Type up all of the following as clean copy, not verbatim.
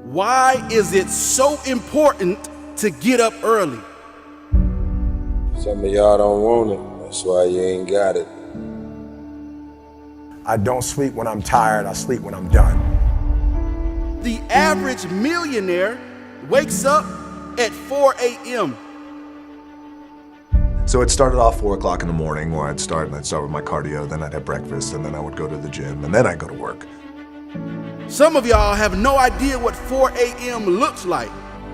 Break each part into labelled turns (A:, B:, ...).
A: Why is it so important to get up early?
B: Some of y'all don't want it. That's why you ain't got it.
C: I don't sleep when I'm tired. I sleep when I'm done.
A: The average millionaire wakes up at 4 a.m.
D: So it started off 4 o'clock in the morning where I'd start with my cardio, then I'd have breakfast, and then I would go to the gym, and then I'd go to work.
A: Some of y'all have no idea what 4 a.m. looks like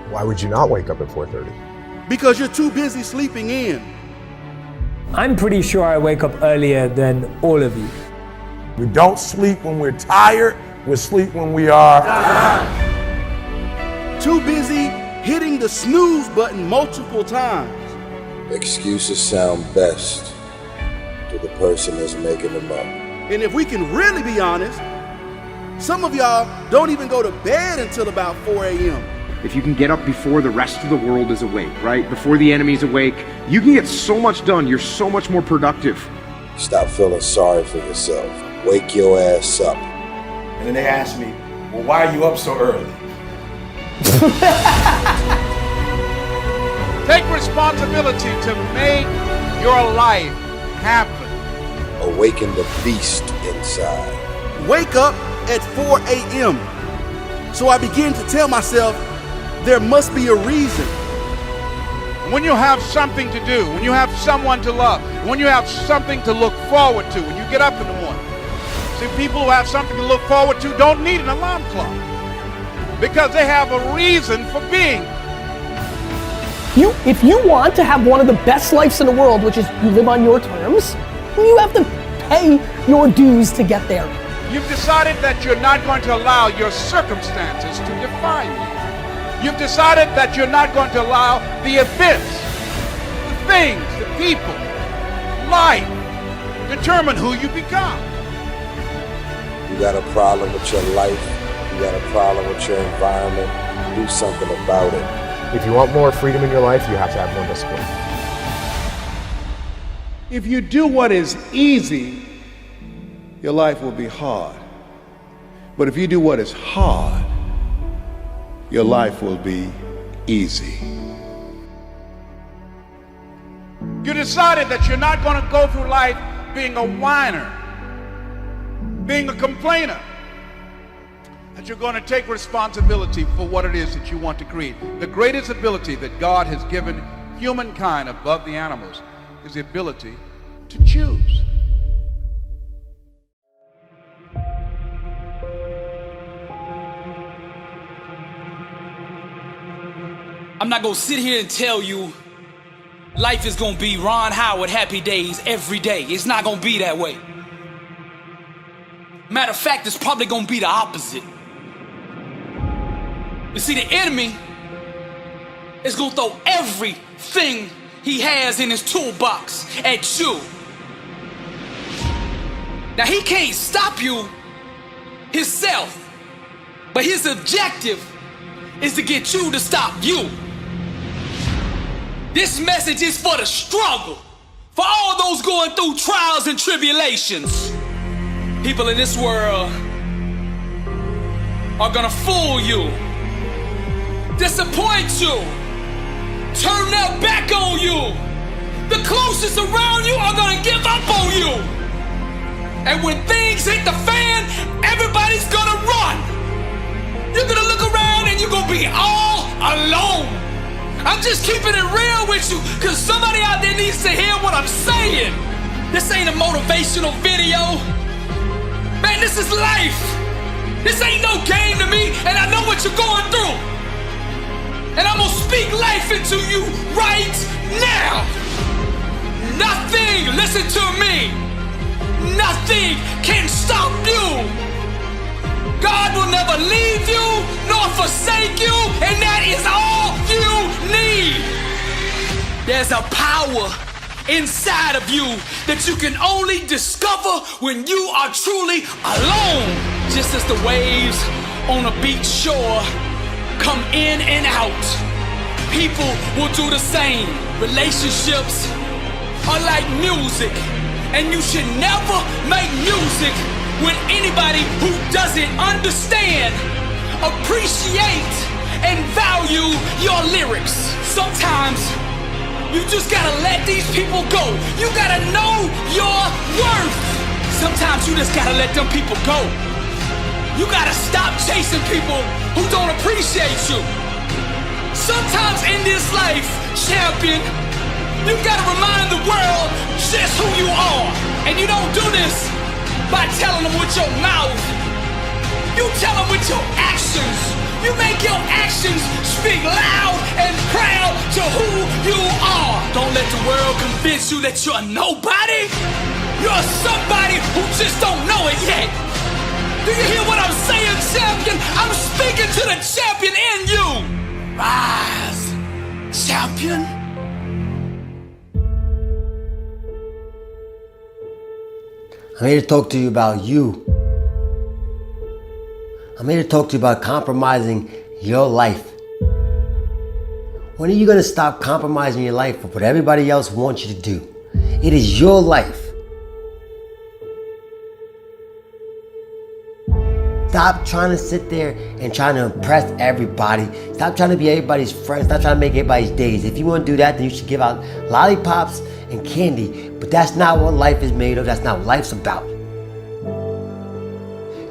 C: Why would you not wake up at 4:30?
A: because you're too busy sleeping in.
E: I'm pretty sure I wake up earlier than all of you.
C: We don't sleep when we're tired. We sleep when we are
A: Too busy hitting the snooze button multiple times.
B: Excuses sound best to the person that's making them up.
A: And if we can really be honest, some of y'all don't even go to bed until about 4 a.m.
F: If you can get up before the rest of the world is awake, right? Before the enemy's awake, you can get so much done. You're so much more productive.
B: Stop feeling sorry for yourself. Wake your ass up.
G: And then they asked me, well, why are you up so early?
H: Take responsibility to make your life happen.
B: Awaken the beast inside.
A: Wake up at 4 a.m. So I begin to tell myself there must be a reason.
H: When you have something to do, when you have someone to love, when you have something to look forward to, when you get up in the morning. See, people who have something to look forward to don't need an alarm clock because they have a reason for being.
I: If you want to have one of the best lives in the world, which is you live on your terms, you have to pay your dues to get there.
H: You've decided that you're not going to allow your circumstances to define you. You've decided that you're not going to allow the events, the things, the people, life, determine who you become.
B: You got a problem with your life. You got a problem with your environment. Do something about it.
C: If you want more freedom in your life, you have to have more discipline.
H: If you do what is easy, your life will be hard. But if you do what is hard, your life will be easy. You decided that you're not going to go through life being a whiner, being a complainer, that you're going to take responsibility for what it is that you want to create. The greatest ability that God has given humankind above the animals is the ability to choose.
J: I'm not gonna sit here and tell you life is gonna be Ron Howard happy days every day. It's not gonna be that way. Matter of fact, it's probably gonna be the opposite. You see, the enemy is gonna throw everything he has in his toolbox at you. Now, he can't stop you himself, but his objective is to get you to stop you. This message is for the struggle, for all those going through trials and tribulations. People in this world are gonna fool you, disappoint you, turn their back on you. The closest around you are gonna give up on you. And when things hit the fan, everybody's gonna run. You're gonna look around and you're gonna be all alone. I'm just keeping it real with you because somebody out there needs to hear what I'm saying. This ain't a motivational video. Man, this is life. This ain't no game to me, and I know what you're going through. And I'm gonna speak life into you right now. Nothing, listen to me, nothing can stop you. God will never leave you nor forsake you, and that is all you need. There's a power inside of you that you can only discover when you are truly alone. Just as the waves on a beach shore come in and out, people will do the same. Relationships are like music, and you should never make music with anybody who doesn't understand appreciate and value your lyrics. Sometimes you just gotta let these people go. You gotta know your worth. Sometimes you just gotta let them people go. You gotta stop chasing people who don't appreciate you. Sometimes in this life, champion, you gotta remind the world just who you are. And you don't do this by telling them with your mouth. You tell them with your actions. You make your actions speak loud and proud to who you are. Don't let the world convince you that you're nobody. You're somebody who just don't know it yet. Do you hear what I'm saying, champion? I'm speaking to the champion in you. Rise, champion.
K: I'm here to talk to you about you. I'm here to talk to you about compromising your life. When are you going to stop compromising your life for what everybody else wants you to do? It is your life. Stop trying to sit there and trying to impress everybody. Stop trying to be everybody's friend. Stop trying to make everybody's days. If you want to do that, then you should give out lollipops and candy. But that's not what life is made of. That's not what life's about.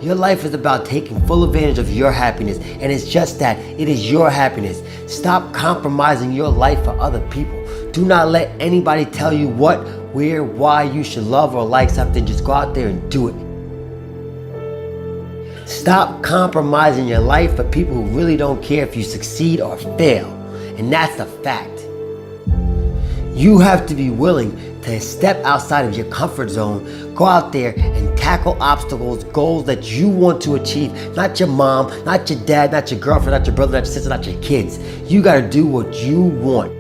K: Your life is about taking full advantage of your happiness. And it's just that. It is your happiness. Stop compromising your life for other people. Do not let anybody tell you what, where, why you should love or like something. Just go out there and do it. Stop compromising your life for people who really don't care if you succeed or fail. And that's the fact. You have to be willing to step outside of your comfort zone, go out there and tackle obstacles, goals that you want to achieve. Not your mom, not your dad, not your girlfriend, not your brother, not your sister, not your kids. You gotta do what you want.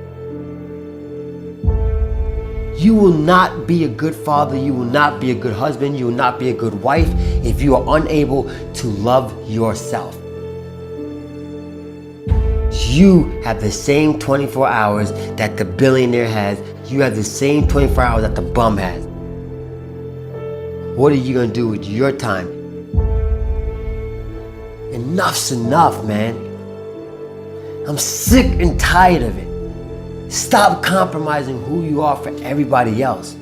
K: You will not be a good father, you will not be a good husband, you will not be a good wife if you are unable to love yourself. You have the same 24 hours that the billionaire has. You have the same 24 hours that the bum has. What are you gonna do with your time? Enough's enough, man. I'm sick and tired of it. Stop compromising who you are for everybody else.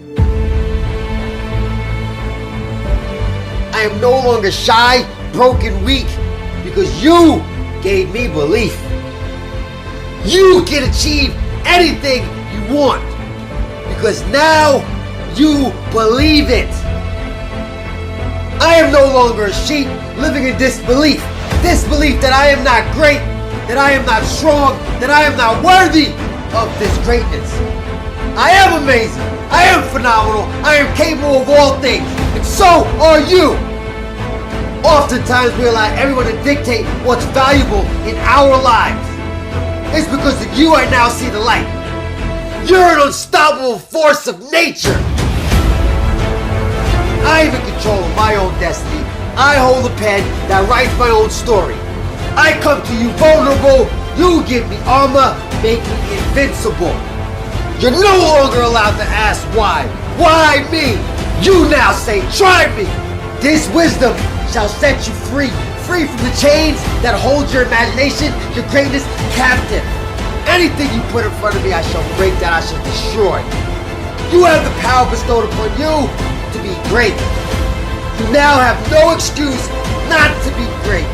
K: I am no longer shy, broken, weak, because you gave me belief. You can achieve anything you want, because now you believe it. I am no longer a sheep living in disbelief. Disbelief that I am not great, that I am not strong, that I am not worthy of this greatness. I am amazing. I am phenomenal. I am capable of all things. And so are you. Oftentimes we allow everyone to dictate what's valuable in our lives. It's because of you I now see the light. You're an unstoppable force of nature. I am in control of my own destiny. I hold the pen that writes my own story. I come to you vulnerable. You give me armor, make me invincible. You're no longer allowed to ask why. Why me? You now say, try me. This wisdom shall set you free. Free from the chains that hold your imagination, your greatness captive. Anything you put in front of me, I shall break, that I shall destroy. You have the power bestowed upon you to be great. You now have no excuse not to be great,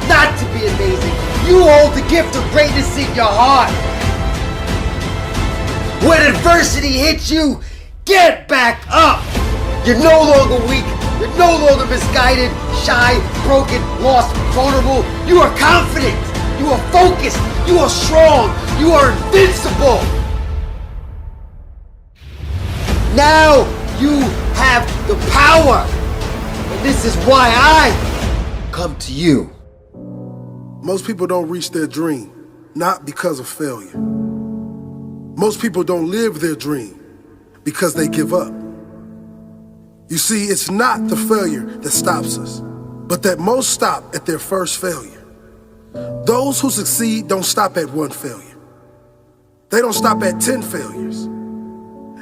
K: not to be amazing. You hold the gift of greatness in your heart. When adversity hits you, get back up. You're no longer weak. You're no longer misguided, shy, broken, lost, vulnerable. You are confident. You are focused. You are strong. You are invincible. Now you have the power. And this is why I come to you.
L: Most people don't reach their dream, not because of failure. Most people don't live their dream because they give up. You see, it's not the failure that stops us, but that most stop at their first failure. Those who succeed don't stop at one failure. They don't stop at 10 failures.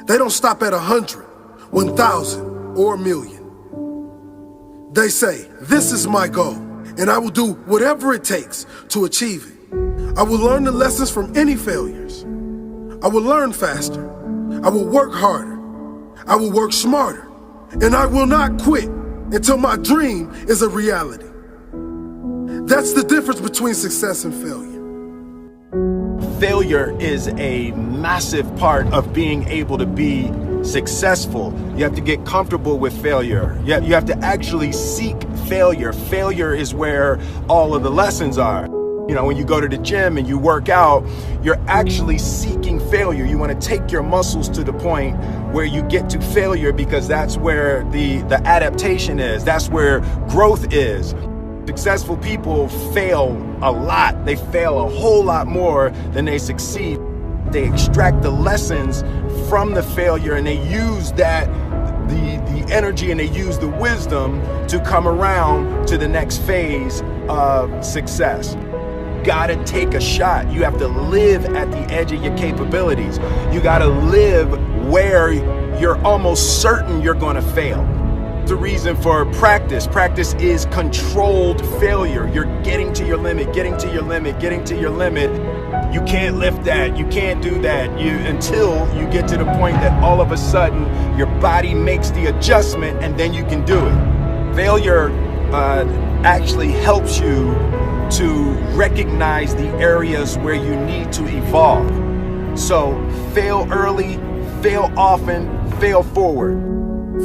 L: They don't stop at 100, 1,000, or 1,000,000. They say, this is my goal, and I will do whatever it takes to achieve it. I will learn the lessons from any failures. I will learn faster. I will work harder. I will work smarter. And I will not quit until my dream is a reality. That's the difference between success and failure.
M: Failure is a massive part of being able to be successful. You have to get comfortable with failure. You have to actually seek failure. Failure is where all of the lessons are. You know, when you go to the gym and you work out, you're actually seeking failure. You want to take your muscles to the point where you get to failure, because that's where the adaptation is. That's where growth is. Successful people fail a lot. They fail a whole lot more than they succeed. They extract the lessons from the failure, and they use that, the energy, and they use the wisdom to come around to the next phase of success. Gotta take a shot. You have to live at the edge of your capabilities. You gotta live where you're almost certain you're gonna fail. The reason for practice. Practice is controlled failure. You're getting to your limit, getting to your limit, getting to your limit. You can't lift that, you can't do that, until you get to the point that all of a sudden your body makes the adjustment, and then you can do it. Failure actually helps you to recognize the areas where you need to evolve. So fail early, fail often, fail forward.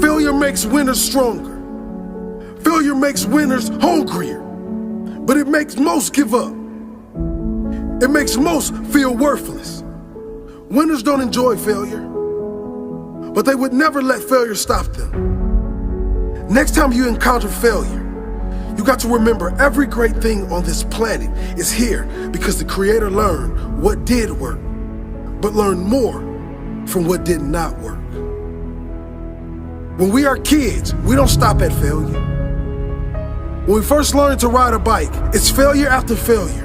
L: Failure makes winners stronger. Failure makes winners hungrier. But it makes most give up. It makes most feel worthless. Winners don't enjoy failure, but they would never let failure stop them. Next time you encounter failure, you got to remember every great thing on this planet is here because the Creator learned what did work, but learned more from what did not work. When we are kids, we don't stop at failure. When we first learn to ride a bike, it's failure after failure.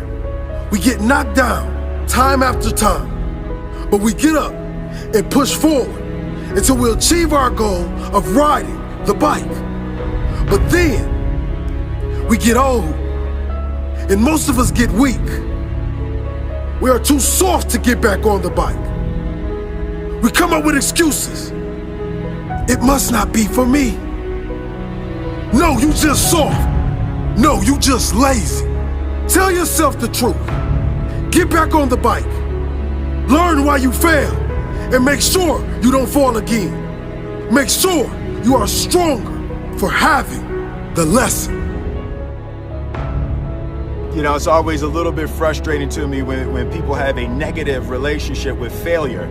L: We get knocked down time after time, but we get up and push forward until we achieve our goal of riding the bike. But then we get old, and most of us get weak. We are too soft to get back on the bike. We come up with excuses. It must not be for me. No, you just soft. No, you just lazy. Tell yourself the truth. Get back on the bike. Learn why you failed, and make sure you don't fall again. Make sure you are stronger for having the lesson.
M: You know, it's always a little bit frustrating to me when people have a negative relationship with failure.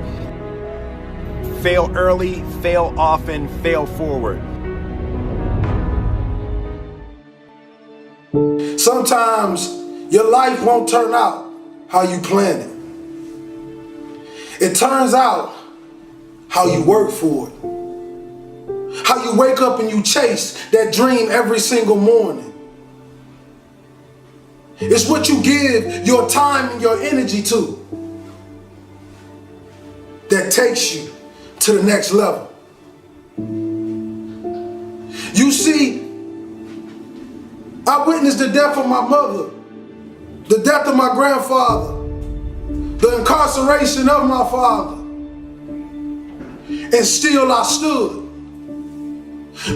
M: Fail early, fail often, fail forward.
L: Sometimes your life won't turn out how you planned it. It turns out how you work for it. How you wake up and you chase that dream every single morning. It's what you give your time and your energy to that takes you to the next level. You see, I witnessed the death of my mother, the death of my grandfather, the incarceration of my father, and still I stood.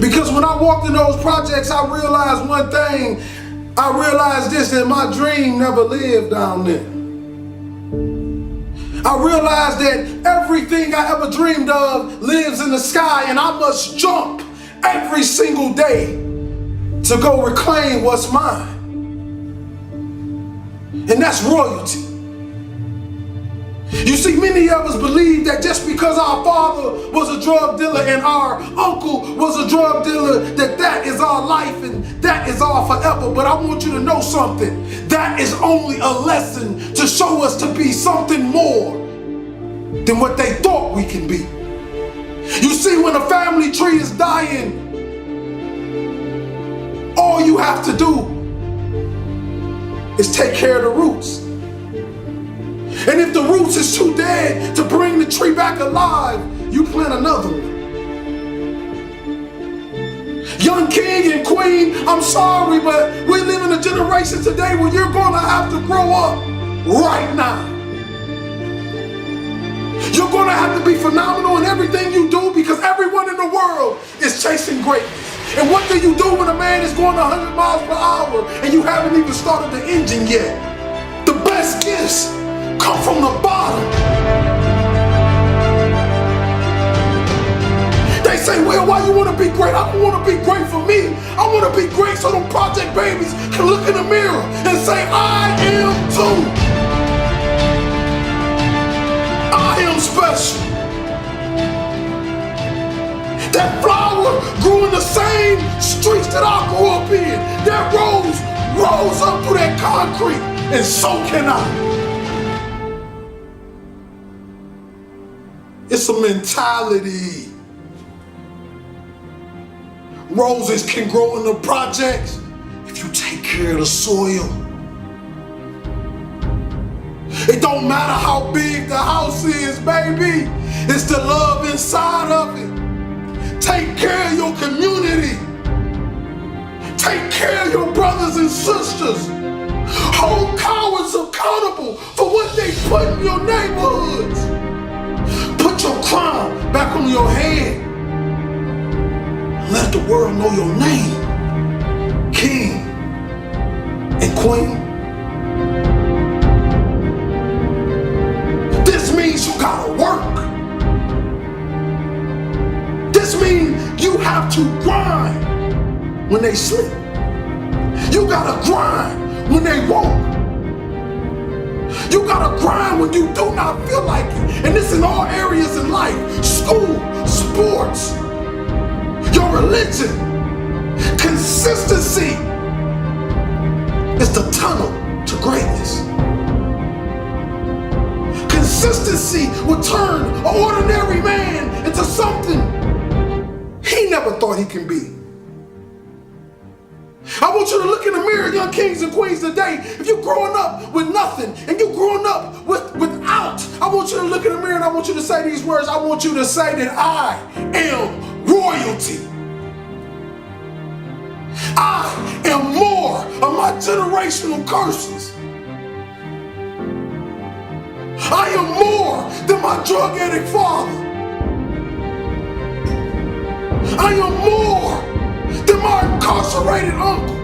L: Because when I walked in those projects, I realized one thing. I realized this, that my dream never lived down there. I realized that everything I ever dreamed of lives in the sky, and I must jump every single day to go reclaim what's mine. And that's royalty. You see, many of us believe that just because our father was a drug dealer and our uncle was a drug dealer, that is our life and that is our forever. But I want you to know something. That is only a lesson to show us to be something more than what they thought we can be. You see, when a family tree is dying, all you have to do is take care of the roots. And if the roots is too dead to bring the tree back alive, you plant another one. Young king and queen, I'm sorry, but we live in a generation today where you're gonna have to grow up right now. You're gonna have to be phenomenal in everything you do because everyone in the world is chasing greatness. And what do you do when a man is going 100 miles per hour and you haven't even started the engine yet? The best gifts come from the bottom. They say, well, why you want to be great? I don't want to be great for me. I want to be great so them project babies can look in the mirror and say, I am too. I am special. That flower grew in the same streets that I grew up in. That rose up through that concrete, and so can I. It's a mentality. Roses can grow in the projects if you take care of the soil. It don't matter how big the house is, baby. It's the love inside of it. Take care of your community. Take care of your brothers and sisters. Hold cowards accountable for what they put in your neighborhoods. Put your crown back on your head. Let the world know your name, king and queen. This means you gotta work. This means you have to grind when they sleep. You gotta grind when they won't. You gotta grind when you do not feel like it. And this in all areas in life. School, sports, your religion. Consistency is the tunnel to greatness. Consistency will turn an ordinary man into something he never thought he can be. I want you to look in the mirror, young kings and queens today. If you're growing up with nothing and you're growing up without, I want you to look in the mirror and I want you to say these words. I want you to say that I am royalty. I am more of my generational curses. I am more than my drug addict father. I am more than my incarcerated uncle.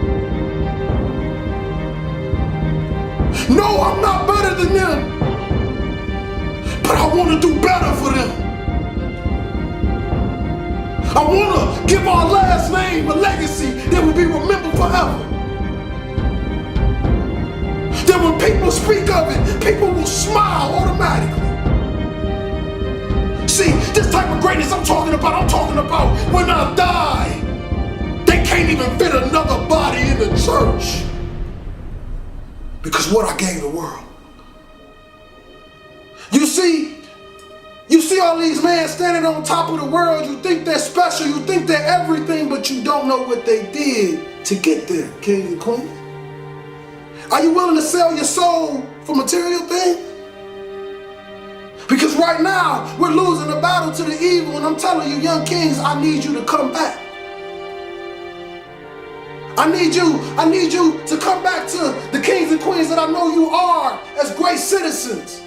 L: No, I'm not better than them, but I want to do better for them. I want to give our last name a legacy that will be remembered forever. That when people speak of it, people will smile automatically. See, this type of greatness I'm talking about when I die, they can't even fit another body in the church because what I gave the world. You see all these men standing on top of the world. You think they're special, you think they're everything, but you don't know what they did to get there, king and queen. Are you willing to sell your soul for material things? Because right now, we're losing the battle to the evil, and I'm telling you, young kings, I need you to come back. I need you to come back to the kings and queens that I know you are as great citizens.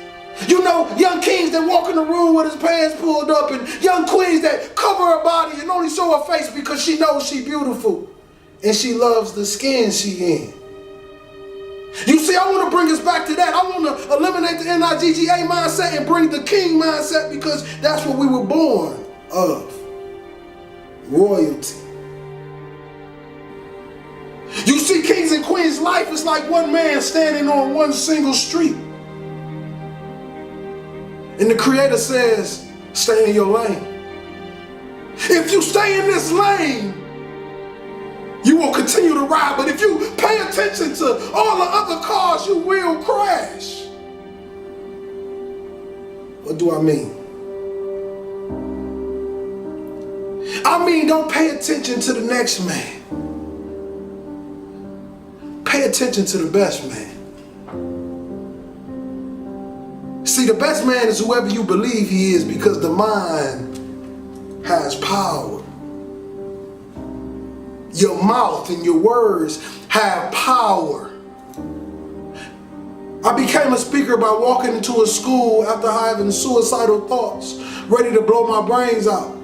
L: You know, young kings that walk in the room with his pants pulled up, and young queens that cover her body and only show her face because she knows she's beautiful and she loves the skin she in. You see, I want to bring us back to that. I want to eliminate the NIGGA mindset and bring the king mindset because that's what we were born of. Royalty. You see, kings and queens, life is like one man standing on one single street. And the Creator says, stay in your lane. If you stay in this lane, you will continue to ride, but if you pay attention to all the other cars, you will crash. What do I mean? I mean, don't pay attention to the next man. Pay attention to the best man. See, the best man is whoever you believe he is because the mind has power. Your mouth and your words have power. I became a speaker by walking into a school after having suicidal thoughts, ready to blow my brains out.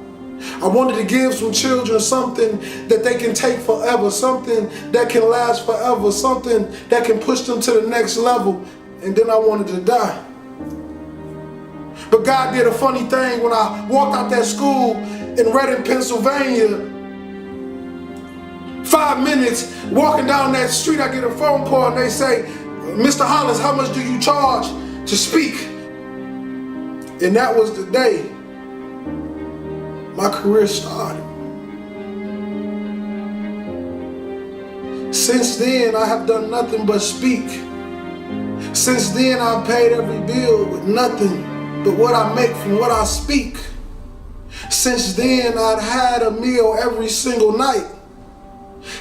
L: I wanted to give some children something that they can take forever, something that can last forever, something that can push them to the next level, and then I wanted to die. But God did a funny thing when I walked out that school in Reading, Pennsylvania. 5 minutes walking down that street, I get a phone call and they say, Mr. Hollins, how much do you charge to speak? And that was the day my career started. Since then, I have done nothing but speak. Since then, I've paid every bill with nothing but what I make from what I speak. Since then, I've had a meal every single night.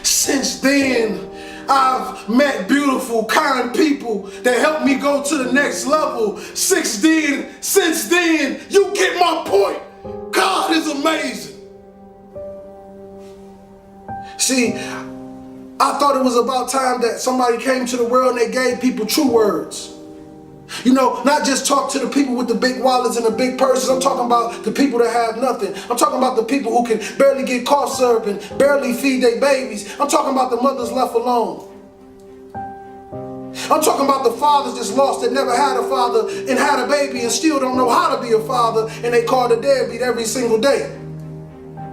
L: Since then, I've met beautiful, kind people that helped me go to the next level. Since then, you get my point. God is amazing. See, I thought it was about time that somebody came to the world and they gave people true words. You know, not just talk to the people with the big wallets and the big purses. I'm talking about the people that have nothing. I'm talking about the people who can barely get cough syrup and barely feed their babies. I'm talking about the mothers left alone. I'm talking about the fathers that's lost that never had a father and had a baby and still don't know how to be a father, and they call the deadbeat every single day.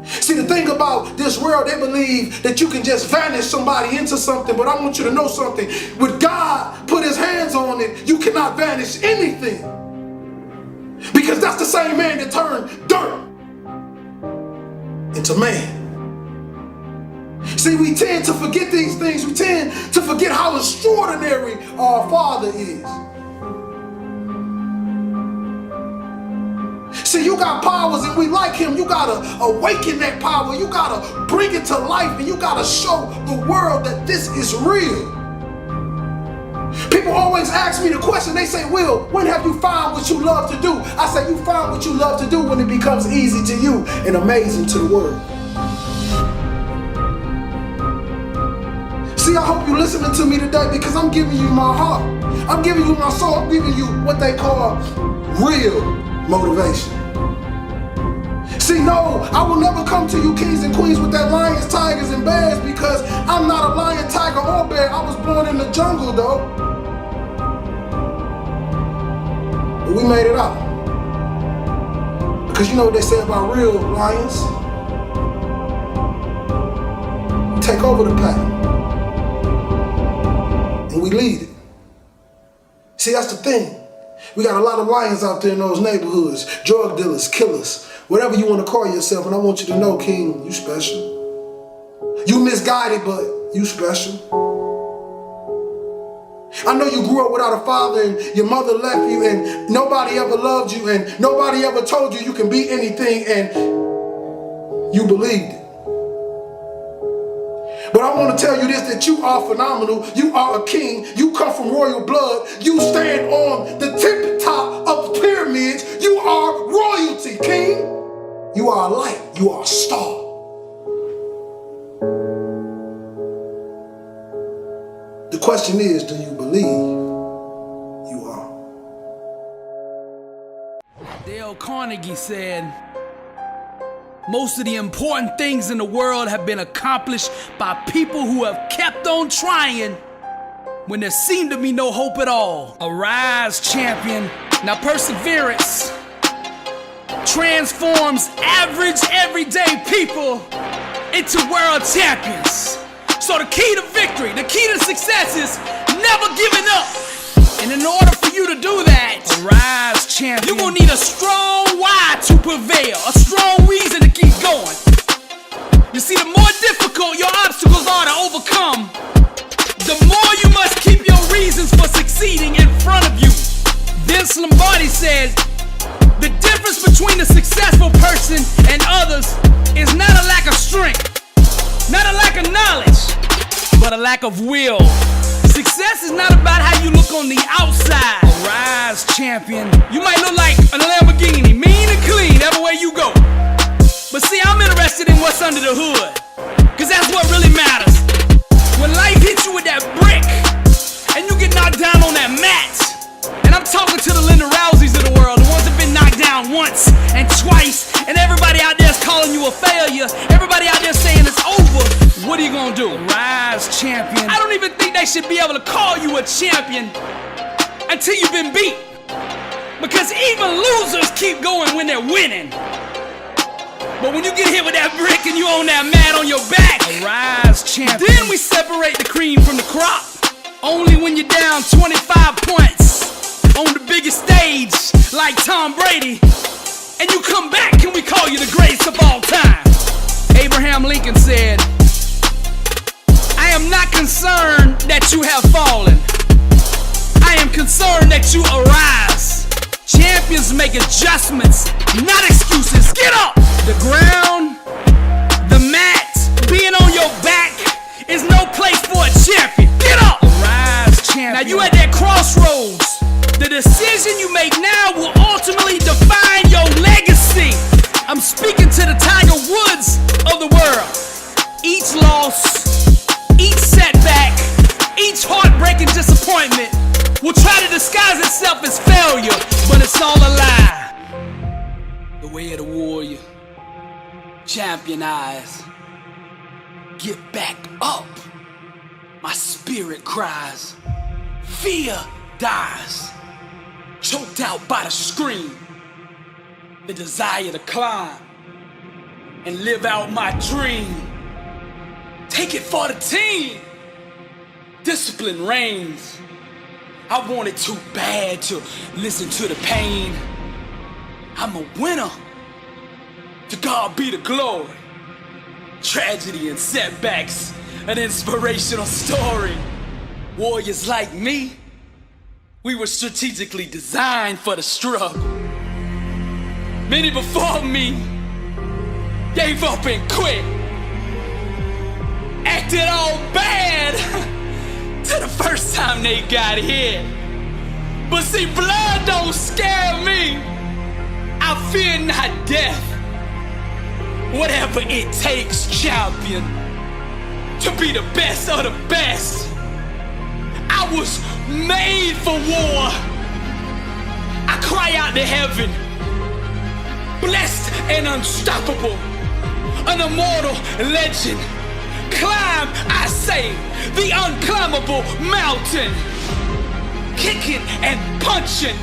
L: See, the thing about this world, they believe that you can just vanish somebody into something, but I want you to know something. When God put his hands on it, you cannot vanish anything. Because that's the same man that turned dirt into man. See, we tend to forget these things. We tend to forget how extraordinary our Father is. See, you got powers and we like him. You gotta awaken that power. You gotta bring it to life, and you gotta show the world that this is real. People always ask me the question. They say, Will, when have you found what you love to do? I say, you find what you love to do when it becomes easy to you and amazing to the world. See, I hope you're listening to me today because I'm giving you my heart. I'm giving you my soul. I'm giving you what they call real motivation. See, no, I will never come to you kings and queens with that lions, tigers, and bears because I'm not a lion, tiger, or bear. I was born in the jungle, though. But we made it out. Because you know what they say about real lions? We take over the pack. And we lead it. See, that's the thing. We got a lot of lions out there in those neighborhoods, drug dealers, killers, whatever you want to call yourself. And I want you to know, King, you special. You misguided, but you special. I know you grew up without a father and your mother left you and nobody ever loved you and nobody ever told you you can be anything and you believed it. But I want to tell you this, that you are phenomenal. You are a king. You come from royal blood. You stand on the tip top of the pyramids. You are royalty, king. You are a light. You are a star. The question is, do you believe you are?
J: Dale Carnegie said, most of the important things in the world have been accomplished by people who have kept on trying when there seemed to be no hope at all. Arise, champion. Now perseverance transforms average, everyday people into world champions. So the key to victory, the key to success is never giving up. And in order for you to do that, arise, champion, you're gonna need a strong why to prevail, a strong reason to keep going. You see, the more difficult your obstacles are to overcome, the more you must keep your reasons for succeeding in front of you. Vince Lombardi said, the difference between a successful person and others is not a lack of strength, not a lack of knowledge, but a lack of will. Success is not about how you look on the outside. Arise, champion. You might look like a Lamborghini, mean and clean everywhere you go. But see, I'm interested in what's under the hood. Cause that's what really matters. When life hits you with that brick and you get knocked down on that mat, and I'm talking to the Linda Rouseys of the world, the ones that been knocked down once and twice, and everybody out there is calling you a failure, everybody out there saying it's over, what are you gonna do? Rise, champion. I don't even think they should be able to call you a champion until you've been beat. Because even losers keep going when they're winning. But when you get hit with that brick and you on that mat on your back, rise, champion. Then we separate the cream from the crop. Only when you're down 25 points on the biggest stage like Tom Brady, and you come back and we call you the greatest of all time. Abraham Lincoln said, I am not concerned that you have fallen. I am concerned that you arise. Champions make adjustments, not excuses. Get up! The ground, the mat, being on your back is no place for a champion. Get up! Arise, champion. Now you at that crossroads. The decision you make now will ultimately define your legacy. I'm speaking to the Tiger Woods of the world. Each loss, each setback, each heartbreaking disappointment will try to disguise itself as failure, but it's all a lie. The way of the warrior, champion eyes. Get back up, my spirit cries. Fear dies, choked out by the scream. The desire to climb and live out my dream. Take it for the team. Discipline reigns. I want it too bad to listen to the pain. I'm a winner. To God be the glory. Tragedy and setbacks, an inspirational story. Warriors like me, we were strategically designed for the struggle. Many before me gave up and quit. Acted all bad to the first time they got hit. But see, blood don't scare me. I fear not death. Whatever it takes, champion, to be the best of the best. I was made for war. I cry out to heaven, blessed and unstoppable, an immortal legend. Climb, I say, the unclimbable mountain. Kicking and punching,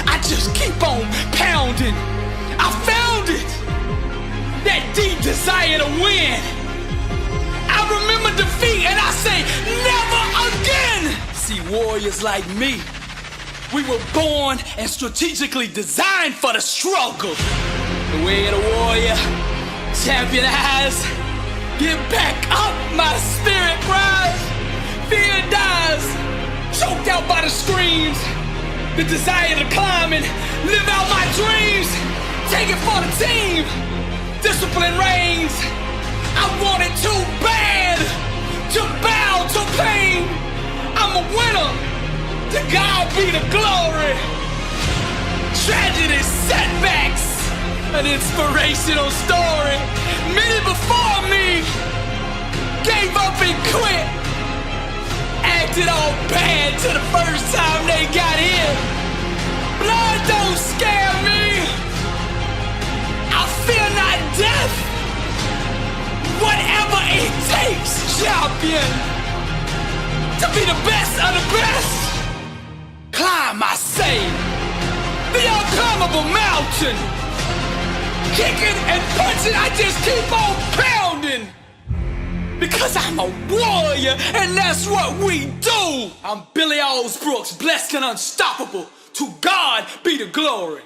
J: I just keep on pounding. I found it, that deep desire to win. I remember defeat and I say, never again. See, warriors like me, we were born and strategically designed for the struggle. The way of the warrior, champion eyes. Get back up, my spirit rise. Fear dies, choked out by the screams. The desire to climb and live out my dreams. Take it for the team. Discipline reigns. I want it too bad to bow to pain. I'm a winner. To God be the glory. Tragedy, setbacks, an inspirational story. Many before me gave up and quit. Acted all bad to the first time they got hit. Blood don't scare me. I fear not death. Whatever it takes, champion, to be the best of the best. Climb, I say, the unclimbable mountain. Kicking and punching, I just keep on pounding. Because I'm a warrior, and that's what we do. I'm Billy Alls Brooks, blessed and unstoppable. To God be the glory.